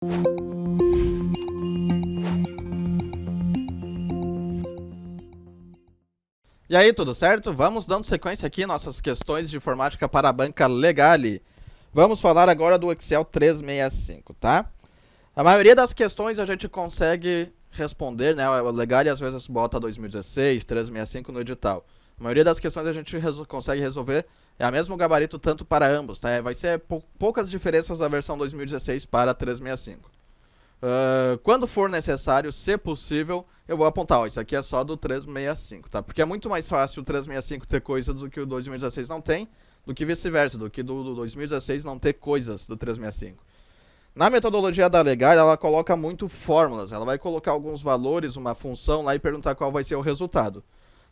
E aí, tudo certo? Vamos dando sequência aqui em nossas questões de informática para a banca Legale. Vamos falar agora do Excel 365, tá? A maioria das questões a gente consegue responder, né? O Legale às vezes bota 2016, 365 no edital. A maioria das questões a gente consegue resolver, é o mesmo gabarito tanto para ambos, tá? Vai ser poucas diferenças da versão 2016 para 365. Quando for necessário, se possível, eu vou apontar, ó, isso aqui é só do 365, tá? Porque é muito mais fácil o 365 ter coisas do que o 2016 não tem, do que vice-versa, do que do 2016 não ter coisas do 365. Na metodologia da Legale, ela coloca muito fórmulas, ela vai colocar alguns valores, uma função lá e perguntar qual vai ser o resultado.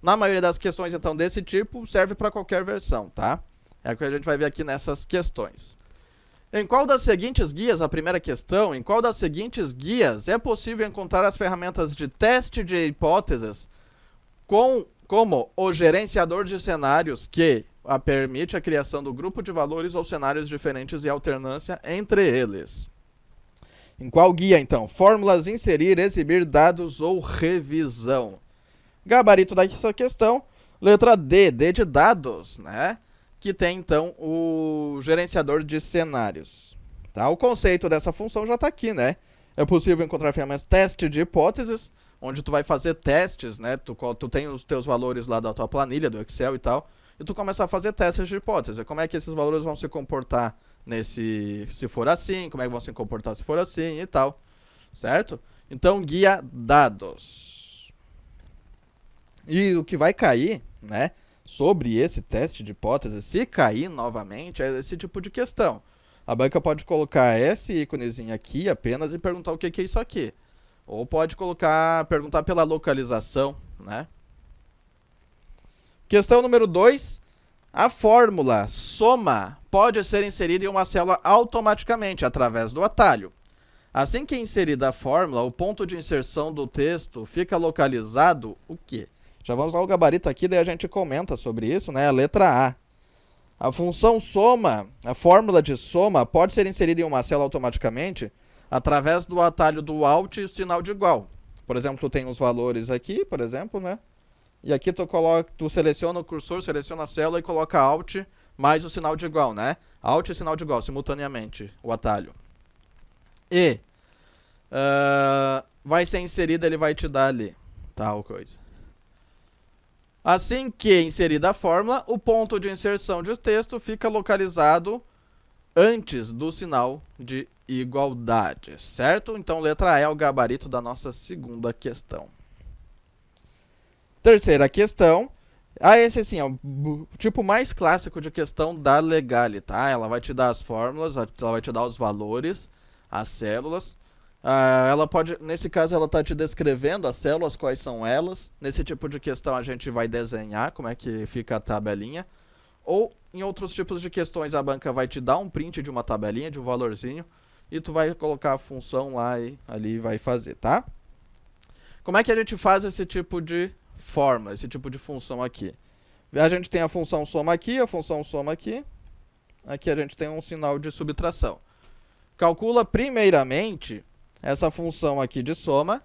Na maioria das questões, então, desse tipo, serve para qualquer versão, tá? É o que a gente vai ver aqui nessas questões. Em qual das seguintes guias, a primeira questão, em qual das seguintes guias é possível encontrar as ferramentas de teste de hipóteses como o gerenciador de cenários que permite a criação do grupo de valores ou cenários diferentes e alternância entre eles? Em qual guia, então? Fórmulas, inserir, exibir dados ou revisão? Gabarito dessa questão, letra D, D de dados, né? Que tem, então, o gerenciador de cenários. Tá? O conceito dessa função já está aqui, né? É possível encontrar ferramentas teste de hipóteses, onde tu vai fazer testes, né? Tu tem os teus valores lá da tua planilha, do Excel e tal, e tu começa a fazer testes de hipótese. Como é que esses valores vão se comportar se for assim, como é que vão se comportar se for assim e tal, certo? Então, guia dados. E o que vai cair, né? Sobre esse teste de hipótese, se cair novamente, é esse tipo de questão. A banca pode colocar esse íconezinho aqui apenas e perguntar o que é isso aqui. Ou pode perguntar pela localização, né? Questão número 2. A fórmula soma pode ser inserida em uma célula automaticamente, através do atalho. Assim que inserida a fórmula, o ponto de inserção do texto fica localizado o quê? Já vamos lá o gabarito aqui, daí a gente comenta sobre isso, né? A letra A. A função soma, a fórmula de soma, pode ser inserida em uma célula automaticamente através do atalho do Alt e o sinal de igual. Por exemplo, tu tem os valores aqui, por exemplo, né? E aqui tu seleciona o cursor, seleciona a célula e coloca Alt mais o sinal de igual, né? Alt e sinal de igual, simultaneamente, o atalho. E vai ser inserido, ele vai te dar ali, tal coisa. Assim que inserida a fórmula, o ponto de inserção de texto fica localizado antes do sinal de igualdade, certo? Então, letra A é o gabarito da nossa segunda questão. Terceira questão. Esse sim é o tipo mais clássico de questão da Legale, tá? Ela vai te dar as fórmulas, ela vai te dar os valores, as células. Ela pode, nesse caso, ela está te descrevendo as células, quais são elas. Nesse tipo de questão, a gente vai desenhar como é que fica a tabelinha. Ou, em outros tipos de questões, a banca vai te dar um print de uma tabelinha, de um valorzinho, e tu vai colocar a função lá e ali vai fazer, tá? Como é que a gente faz esse tipo de fórmula, esse tipo de função aqui? A gente tem a função soma aqui, a função soma aqui. Aqui a gente tem um sinal de subtração. Calcula primeiramente essa função aqui de soma,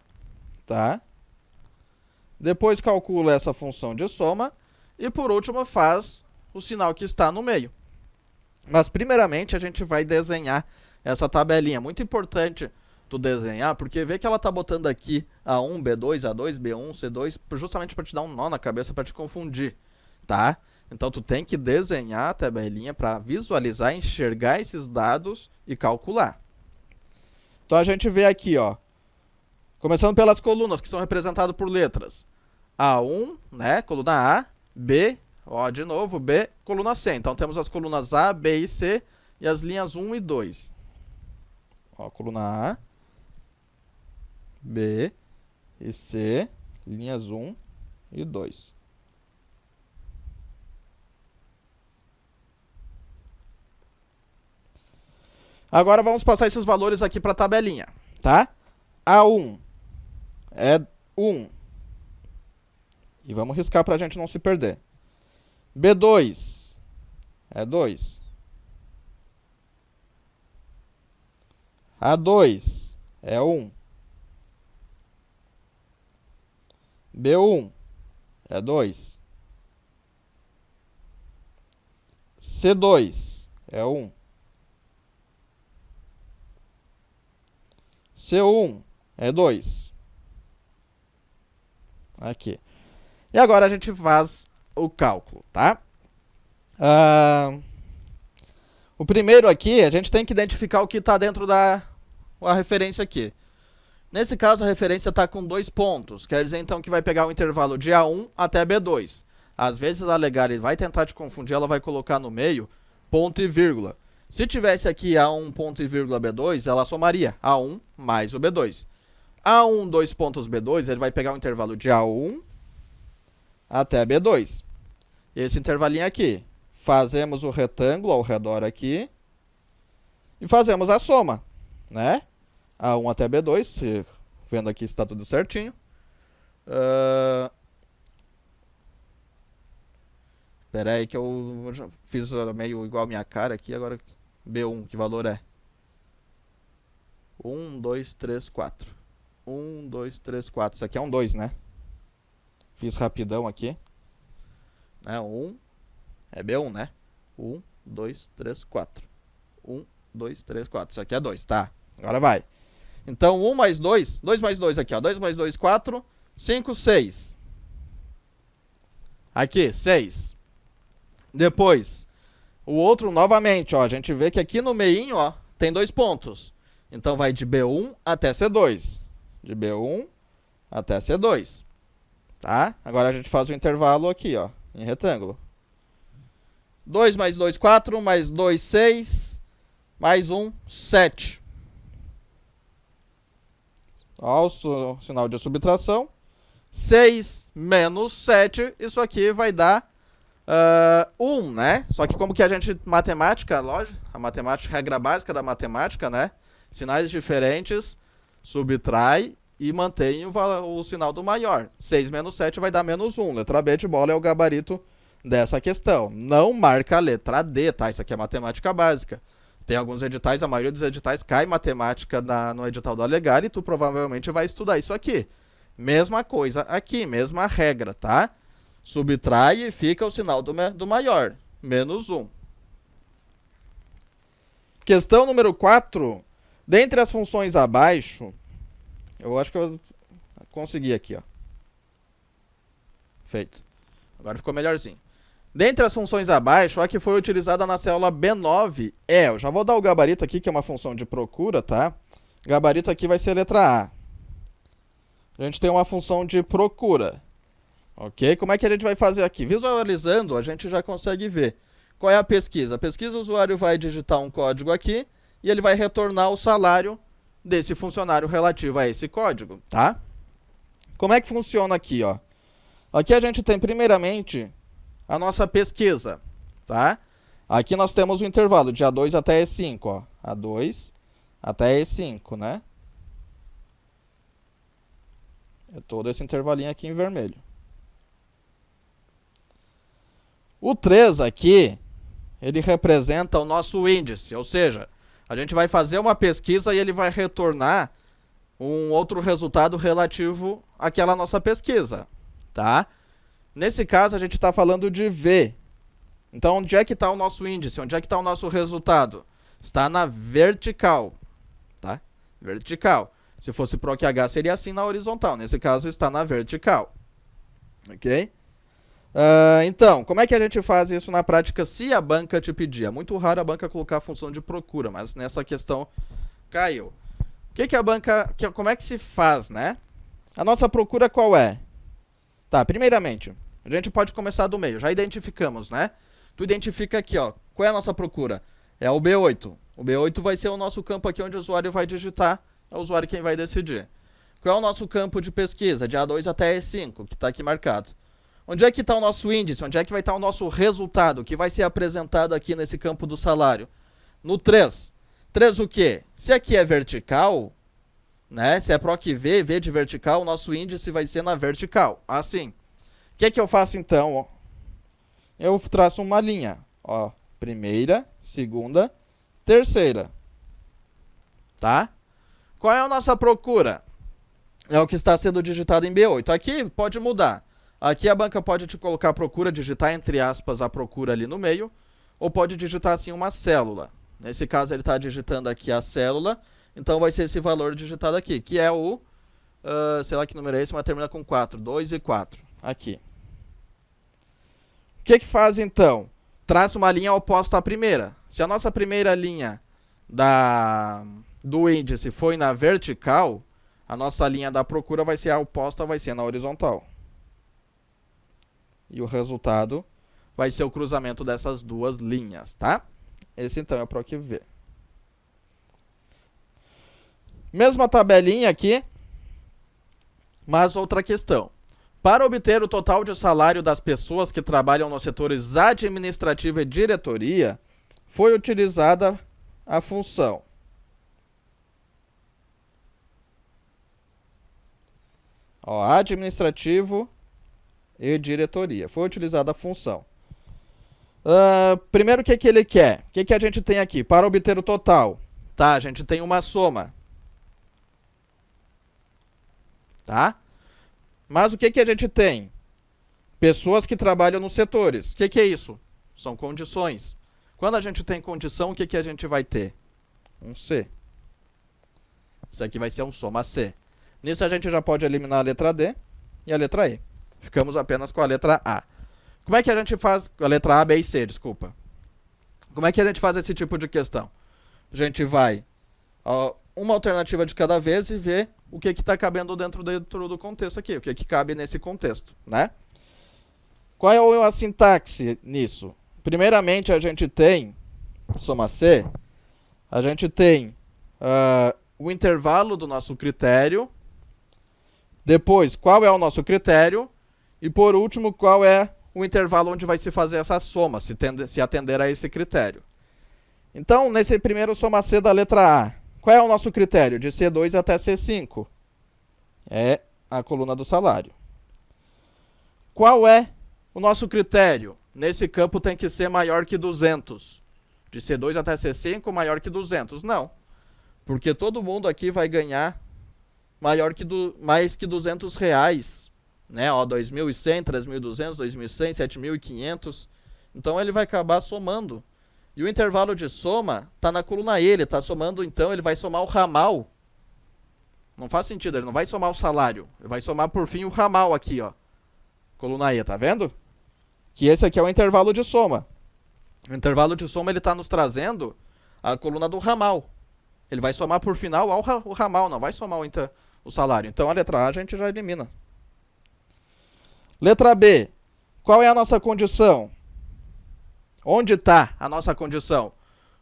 tá? Depois calcula essa função de soma e por último faz o sinal que está no meio. Mas primeiramente a gente vai desenhar essa tabelinha. Muito importante tu desenhar, porque vê que ela tá botando aqui A1, B2, A2, B1, C2, justamente para te dar um nó na cabeça, para te confundir, tá? Então tu tem que desenhar a tabelinha para visualizar, enxergar esses dados e calcular. Então a gente vê aqui, ó, começando pelas colunas, que são representadas por letras. A1, né, coluna A, B, ó, de novo, B, coluna C. Então temos as colunas A, B e C e as linhas 1 e 2. Ó, coluna A, B e C, linhas 1 e 2. Agora vamos passar esses valores aqui para a tabelinha, tá? A1 é 1. E vamos riscar para a gente não se perder. B2 é 2. A2 é 1. B1 é 2. C2 é 1. C1 é 2. Aqui. E agora a gente faz o cálculo, tá? O primeiro aqui, a gente tem que identificar o que está dentro da referência aqui. Nesse caso, a referência está com 2 pontos. Quer dizer, então, que vai pegar o intervalo de A1 até B2. Às vezes, a Legare vai tentar te confundir, ela vai colocar no meio ponto e vírgula. Se tivesse aqui A1, ponto e vírgula B2, ela somaria A1 mais o B2. A1, 2 pontos B2, ele vai pegar o intervalo de A1 até B2. Esse intervalinho aqui. Fazemos o retângulo ao redor aqui. E fazemos a soma, né? A1 até B2, vendo aqui se está tudo certinho. Espera aí que eu já fiz meio igual a minha cara aqui. Agora B1, que valor é? 1, 2, 3, 4. 1, 2, 3, 4. Isso aqui é um 2, né? Fiz rapidão aqui. 1 é B1, né? 1, 2, 3, 4. 1, 2, 3, 4. Isso aqui é 2, tá? Agora vai. Então, 1 mais 2. 2 mais 2 aqui, ó. 2 mais 2, 4. 5, 6. Aqui, 6. Depois, o outro novamente, ó. A gente vê que aqui no meinho, ó, tem 2 pontos. Então, vai de B1 até C2. De B1 até C2. Tá? Agora a gente faz o intervalo aqui, ó. Em retângulo. 2 mais 2, 4. Mais 2, 6. Mais 1, 7. Ó, o sinal de subtração. 6 menos 7. Isso aqui vai dar 1, né? Só que como que a gente... Matemática, lógico. A matemática, regra básica da matemática, né? Sinais diferentes, subtrai e mantém o sinal do maior. 6 menos 7 vai dar menos 1. Letra B de bola é o gabarito dessa questão. Não marca a letra D, tá? Isso aqui é matemática básica. Tem alguns editais, a maioria dos editais cai matemática no edital da Legare e tu provavelmente vai estudar isso aqui. Mesma coisa aqui, mesma regra, tá? Subtrai e fica o sinal do maior. Menos 1. Questão número 4. Dentre as funções abaixo, eu acho que eu consegui aqui, ó. Feito. Agora ficou melhorzinho. Dentre as funções abaixo, a que foi utilizada na célula B9 é... Eu já vou dar o gabarito aqui, que é uma função de procura, tá? O gabarito aqui vai ser a letra A. A gente tem uma função de procura. Ok? Como é que a gente vai fazer aqui? Visualizando, a gente já consegue ver. Qual é a pesquisa? A pesquisa, o usuário vai digitar um código aqui e ele vai retornar o salário desse funcionário relativo a esse código, tá? Como é que funciona aqui, ó? Aqui a gente tem, primeiramente, a nossa pesquisa, tá? Aqui nós temos o intervalo de A2 até E5, ó. A2 até E5, né? É todo esse intervalinho aqui em vermelho. O 3 aqui, ele representa o nosso índice, ou seja, a gente vai fazer uma pesquisa e ele vai retornar um outro resultado relativo àquela nossa pesquisa, tá? Nesse caso, a gente está falando de V. Então, onde é que está o nosso índice? Onde é que está o nosso resultado? Está na vertical, tá? Vertical. Se fosse PROC H, seria assim na horizontal. Nesse caso, está na vertical. Ok? Então, como é que a gente faz isso na prática se a banca te pedir? É muito raro a banca colocar a função de procura, mas nessa questão caiu. O que a banca... Como é que se faz, né? A nossa procura qual é? Tá, primeiramente, a gente pode começar do meio. Já identificamos, né? Tu identifica aqui, ó. Qual é a nossa procura? É o B8. O B8 vai ser o nosso campo aqui onde o usuário vai digitar. É o usuário quem vai decidir. Qual é o nosso campo de pesquisa? De A2 até E5, que está aqui marcado. Onde é que está o nosso índice? Onde é que vai estar o nosso resultado, que vai ser apresentado aqui nesse campo do salário? No 3. 3 o quê? Se aqui é vertical, né? Se é PROC V, V de vertical, o nosso índice vai ser na vertical. Assim. O que eu faço então? Ó? Eu traço uma linha. Ó, primeira, segunda, terceira. tá? Qual é a nossa procura? É o que está sendo digitado em B8. Aqui pode mudar. Aqui a banca pode te colocar a procura, digitar entre aspas a procura ali no meio, ou pode digitar assim uma célula. Nesse caso ele está digitando aqui a célula, então vai ser esse valor digitado aqui, que é o, sei lá que número é esse, mas termina com 4, 2 e 4, aqui. O que que faz então? Traça uma linha oposta à primeira. Se a nossa primeira linha do índice foi na vertical, a nossa linha da procura vai ser a oposta, vai ser na horizontal. E o resultado vai ser o cruzamento dessas duas linhas, tá? Esse então é o PROC V. Mesma tabelinha aqui, mas outra questão. Para obter o total de salário das pessoas que trabalham nos setores administrativo e diretoria, foi utilizada a função. Ó, administrativo e diretoria. Foi utilizada a função. Primeiro, o que ele quer? O que a gente tem aqui? Para obter o total. Tá, a gente tem uma soma. Tá? Mas o que a gente tem? Pessoas que trabalham nos setores. O que é isso? São condições. Quando a gente tem condição, o que a gente vai ter? Um C. Isso aqui vai ser um soma C. Nisso a gente já pode eliminar a letra D e a letra E. Ficamos apenas com a letra A. Como é que a gente faz... A letra A, B e C, desculpa. Como é que a gente faz esse tipo de questão? A gente vai uma alternativa de cada vez e vê o que está cabendo dentro do contexto aqui. O que cabe nesse contexto, né? Qual é a sintaxe nisso? Primeiramente, a gente tem... Soma C. A gente tem o intervalo do nosso critério. Depois, qual é o nosso critério? E por último, qual é o intervalo onde vai se fazer essa soma, se atender a esse critério. Então, nesse primeiro soma C da letra A, qual é o nosso critério? De C2 até C5. É a coluna do salário. Qual é o nosso critério? Nesse campo tem que ser maior que 200. De C2 até C5, maior que 200. Não. Porque todo mundo aqui vai ganhar mais que 200 reais. Né? Ó, 2.100, 3.200, 2.100, 7.500. Então ele vai acabar somando. E o intervalo de soma está na coluna E. Ele está somando, então ele vai somar o ramal. Não faz sentido, ele não vai somar o salário. Ele vai somar por fim o ramal aqui, ó. Coluna E, tá vendo? Que esse aqui é o intervalo de soma. O intervalo de soma ele está nos trazendo a coluna do ramal. Ele vai somar por final o ramal, não vai somar o salário. Então a letra A a gente já elimina. Letra B. Qual é a nossa condição? Onde está a nossa condição?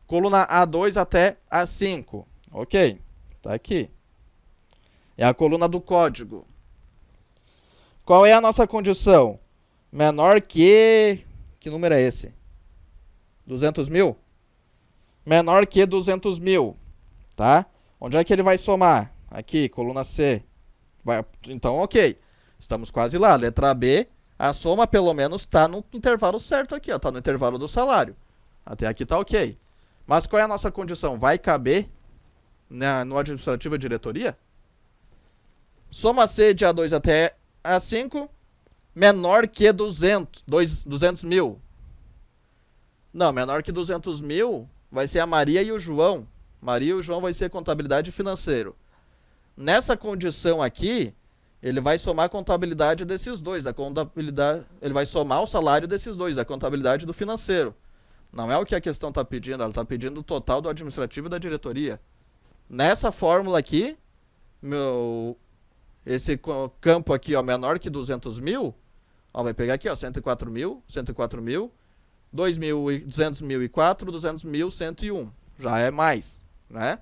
Coluna A2 até A5. Ok, está aqui. É a coluna do código. Qual é a nossa condição? Menor que... Que número é esse? 200 mil? Menor que 200 mil. Tá? Onde é que ele vai somar? Aqui, coluna C. Então, ok. Estamos quase lá. Letra B, a soma pelo menos está no intervalo certo aqui. Está no intervalo do salário. Até aqui está ok. Mas qual é a nossa condição? Vai caber no administrativo e diretoria? Soma C de A2 até A5 menor que 200 mil. Não, menor que 200 mil vai ser a Maria e o João. Maria e o João vai ser contabilidade financeiro. Nessa condição aqui, ele vai somar a contabilidade desses dois. Ele vai somar o salário desses dois, a contabilidade do financeiro. Não é o que a questão está pedindo, ela está pedindo o total do administrativo e da diretoria. Nessa fórmula aqui, esse campo aqui, ó, menor que 200 mil, ó, vai pegar aqui, ó, 104 mil, 200.004, 200.101. Já é mais, né?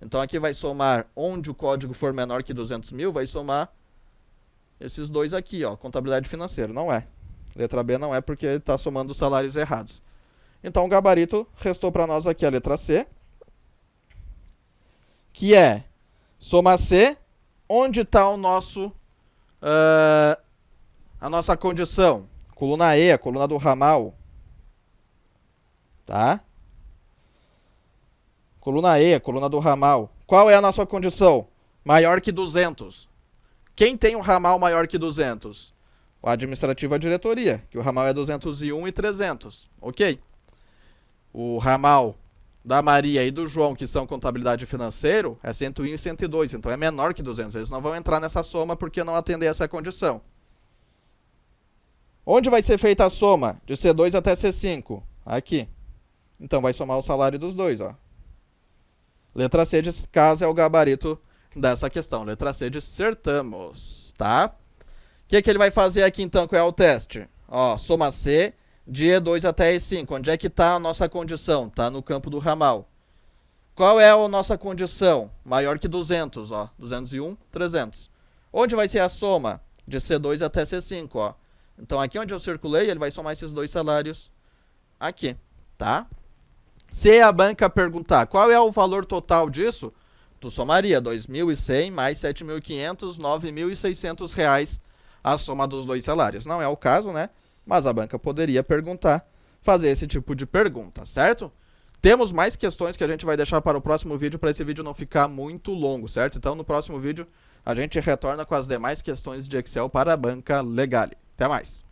Então aqui vai somar, onde o código for menor que 200 mil, vai somar esses dois aqui, ó, contabilidade financeira. Não é. Letra B não é porque ele está somando os salários errados. Então o gabarito restou para nós aqui a letra C, que é soma C, onde está o nosso, a nossa condição? Coluna E, a coluna do ramal. Tá? Coluna E, a coluna do ramal. Qual é a nossa condição? Maior que 200. Quem tem um ramal maior que 200? O administrativo é a diretoria, que o ramal é 201 e 300. Ok? O ramal da Maria e do João, que são contabilidade financeiro, é 101 e 102, então é menor que 200. Eles não vão entrar nessa soma porque não atender essa condição. Onde vai ser feita a soma de C2 até C5? Aqui. Então vai somar o salário dos dois, ó. Letra C de casa é o gabarito dessa questão. Letra C de acertamos, tá? O que ele vai fazer aqui então? Qual é o teste? Ó, soma C de E2 até E5. Onde é que está a nossa condição? Está no campo do ramal. Qual é a nossa condição? Maior que 200, ó. 201, 300. Onde vai ser a soma? De C2 até C5, ó. Então aqui onde eu circulei, ele vai somar esses dois salários aqui, tá? Se a banca perguntar qual é o valor total disso, tu somaria 2.100 mais 7.500, 9.600 reais a soma dos dois salários. Não é o caso, né? Mas a banca poderia perguntar, fazer esse tipo de pergunta, certo? Temos mais questões que a gente vai deixar para o próximo vídeo, para esse vídeo não ficar muito longo, certo? Então, no próximo vídeo, a gente retorna com as demais questões de Excel para a banca Legale. Até mais!